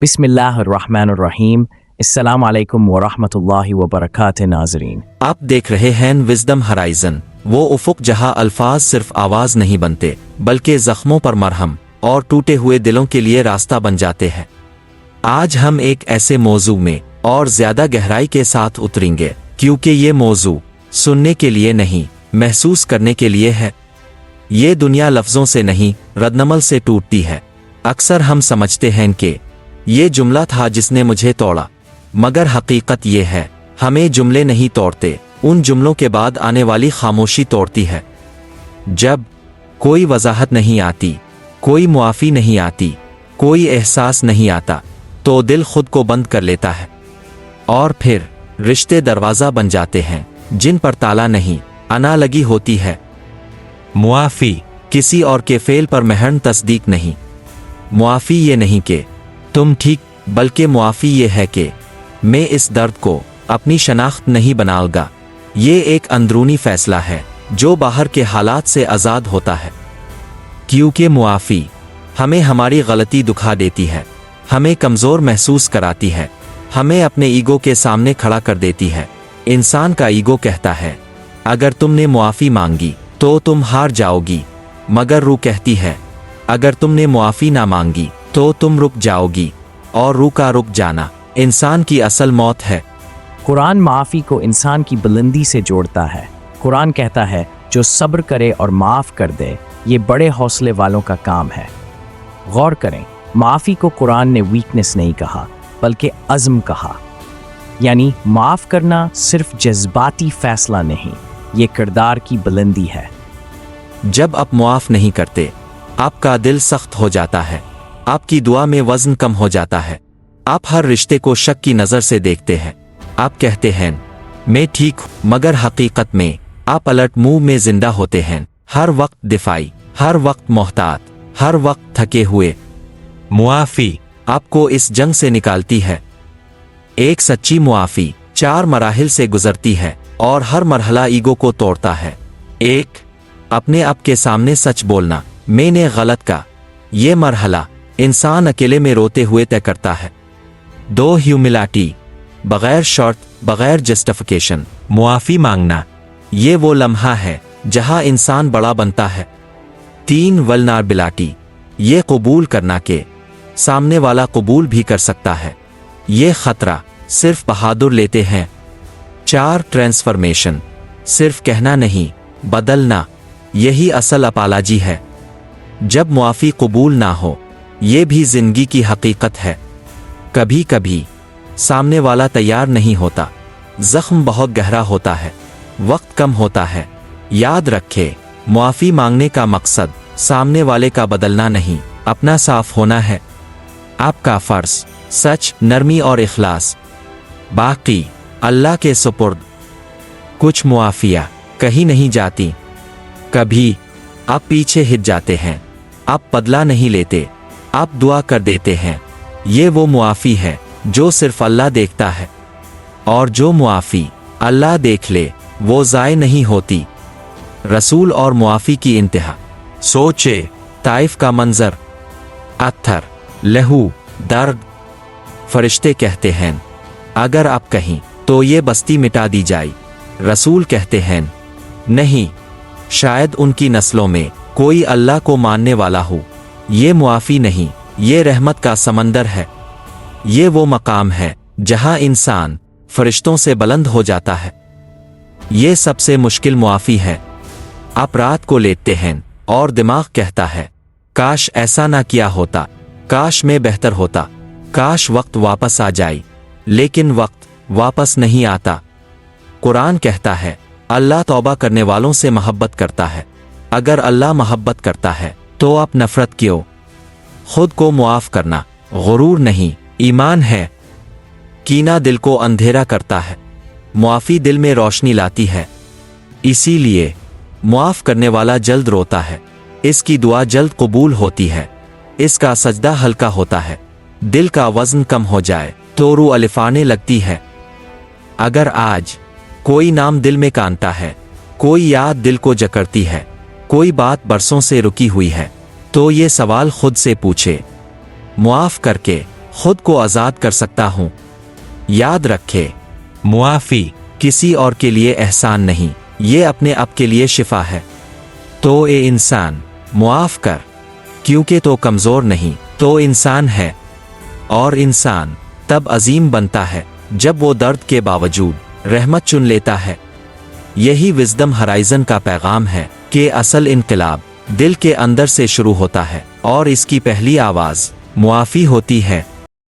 बिस्मिल्लाहिर्रहमानिर्रहीम। अस्सलाम वालेकुम वरहमतुल्लाहि वबरकातुहू। नाज़रीन, आप देख रहे हैं विज़डम हराइज़न, वो उफ़ुक़ जहां अल्फाज सिर्फ आवाज़ नहीं बनते बल्कि ज़ख्मों पर मरहम और टूटे हुए दिलों के लिए रास्ता बन जाते हैं। आज हम एक ऐसे मौजू में और ज़्यादा गहराई के साथ उतरेंगे क्योंकि ये मौजू सुनने के लिए नहीं, महसूस करने के लिए है। ये दुनिया लफ्ज़ों से नहीं, रद्दनमल से टूटती है। अक्सर हम समझते हैं कि ये जुमला था जिसने मुझे तोड़ा, मगर हकीकत ये है हमें जुमले नहीं तोड़ते, उन जुमलों के बाद आने वाली खामोशी तोड़ती है। जब कोई वजाहत नहीं आती, कोई मुआफ़ी नहीं आती, कोई एहसास नहीं आता, तो दिल खुद को बंद कर लेता है और फिर रिश्ते दरवाज़ा बन जाते हैं जिन पर ताला नहीं, अना लगी होती है। मुआफ़ी किसी और के फेल पर महन तस्दीक नहीं। मुआफ़ी ये नहीं कि तुम ठीक, बल्कि मुआफ़ी ये है कि मैं इस दर्द को अपनी शनाख्त नहीं बनाऊंगा। ये एक अंदरूनी फ़ैसला है जो बाहर के हालात से आज़ाद होता है, क्योंकि मुआफ़ी हमें हमारी गलती दुखा देती है, हमें कमज़ोर महसूस कराती है, हमें अपने ईगो के सामने खड़ा कर देती है। इंसान का ईगो कहता है अगर तुमने मुआफ़ी मांगी तो तुम हार जाओगी, मगर रूह कहती है अगर तुमने मुआफ़ी ना मांगी तो तुम रुक जाओगी, और रूह का रुक जाना इंसान की असल मौत है। कुरान माफ़ी को इंसान की बुलंदी से जोड़ता है। कुरान कहता है जो सब्र करे और माफ़ कर दे, ये बड़े हौसले वालों का काम है। गौर करें, माफ़ी को कुरान ने वीकनेस नहीं कहा बल्कि अज़्म कहा। यानी माफ़ करना सिर्फ जज्बाती फ़ैसला नहीं, ये किरदार की बुलंदी है। जब आप मुआफ़ नहीं करते, आपका दिल सख्त हो जाता है, आपकी दुआ में वज़न कम हो जाता है, आप हर रिश्ते को शक की नज़र से देखते हैं। आप कहते हैं मैं ठीक हूँ, मगर हकीकत में आप अलर्ट मुंह में जिंदा होते हैं, हर वक्त दिफाई, हर वक्त मोहतात, हर वक्त थके हुए। मुआफ़ी आपको इस जंग से निकालती है। एक सच्ची मुआफ़ी 4 मराहिल से गुजरती है और हर मरहला ईगो को तोड़ता है। एक, अपने आप के सामने सच बोलना, मैंने गलत कहा। ये मरहला इंसान अकेले में रोते हुए तय करता है। 2, ह्यूमिलिटी, बगैर शर्त, बगैर जस्टिफिकेशन मुआफ़ी मांगना, ये वो लम्हा है जहां इंसान बड़ा बनता है। 3, वल्नरेबिलिटी, ये कबूल करना के सामने वाला कबूल भी कर सकता है, ये खतरा सिर्फ बहादुर लेते हैं। 4, ट्रांसफॉर्मेशन, सिर्फ कहना नहीं, बदलना, यही असल अपालाजी है। जब मुआफ़ी कबूल ना हो, ये भी जिंदगी की हकीकत है। कभी कभी सामने वाला तैयार नहीं होता, जख्म बहुत गहरा होता है, वक्त कम होता है। याद रखे, मुआफ़ी मांगने का मकसद सामने वाले का बदलना नहीं, अपना साफ होना है। आपका फ़र्ज़ सच, नरमी और इखलास, बाकी अल्लाह के सुपुर्द। कुछ मुआफ़िया कहीं नहीं जाती, कभी आप पीछे हिट जाते हैं, आप बदला नहीं लेते, आप दुआ कर देते हैं। ये वो मुआफ़ी है जो सिर्फ अल्लाह देखता है, और जो मुआफ़ी अल्लाह देख ले वो ज़ाय नहीं होती। रसूल और मुआफ़ी की इंतहा। सोचे, ताइफ का मंजर, अत्थर, लहू, दर्द। फरिश्ते कहते हैं अगर आप कहीं तो ये बस्ती मिटा दी जाए। रसूल कहते हैं नहीं, शायद उनकी नस्लों में कोई अल्लाह को मानने वाला हो। ये मुआफ़ी नहीं, ये रहमत का समंदर है। ये वो मकाम है जहां इंसान फरिश्तों से बुलंद हो जाता है। ये सबसे मुश्किल मुआफ़ी है। आप रात को लेटते हैं और दिमाग कहता है काश ऐसा ना किया होता, काश मैं बेहतर होता, काश वक्त वापस आ जाए, लेकिन वक्त वापस नहीं आता। कुरान कहता है अल्लाह तौबा करने वालों से मोहब्बत करता है। अगर अल्लाह मोहब्बत करता है तो आप नफरत क्यों? खुद को मुआफ़ करना गुरूर नहीं, ईमान है। कीना दिल को अंधेरा करता है, मुआफ़ी दिल में रोशनी लाती है। इसीलिए मुआफ़ करने वाला जल्द रोता है, इसकी दुआ जल्द कबूल होती है, इसका सजदा हल्का होता है। दिल का वज़न कम हो जाए तो रूह अलिफाने लगती है। अगर आज कोई नाम दिल में कानता है, कोई याद दिल को जकड़ती है, कोई बात बरसों से रुकी हुई है, तो ये सवाल खुद से पूछे, मुआफ़ करके खुद को आज़ाद कर सकता हूँ। याद रखे, मुआफ़ी किसी और के लिए एहसान नहीं, ये अपने आप के लिए शिफा है। तो ए इंसान, मुआफ़ कर, क्योंकि तो कमज़ोर नहीं, तो इंसान है। और इंसान तब अजीम बनता है जब वो दर्द के बावजूद रहमत चुन लेता है। यही विज़डम हराइज़न का पैगाम है कि असल इनकलाब दिल के अंदर से शुरू होता है और इसकी पहली आवाज़ मुआफ़ी होती है।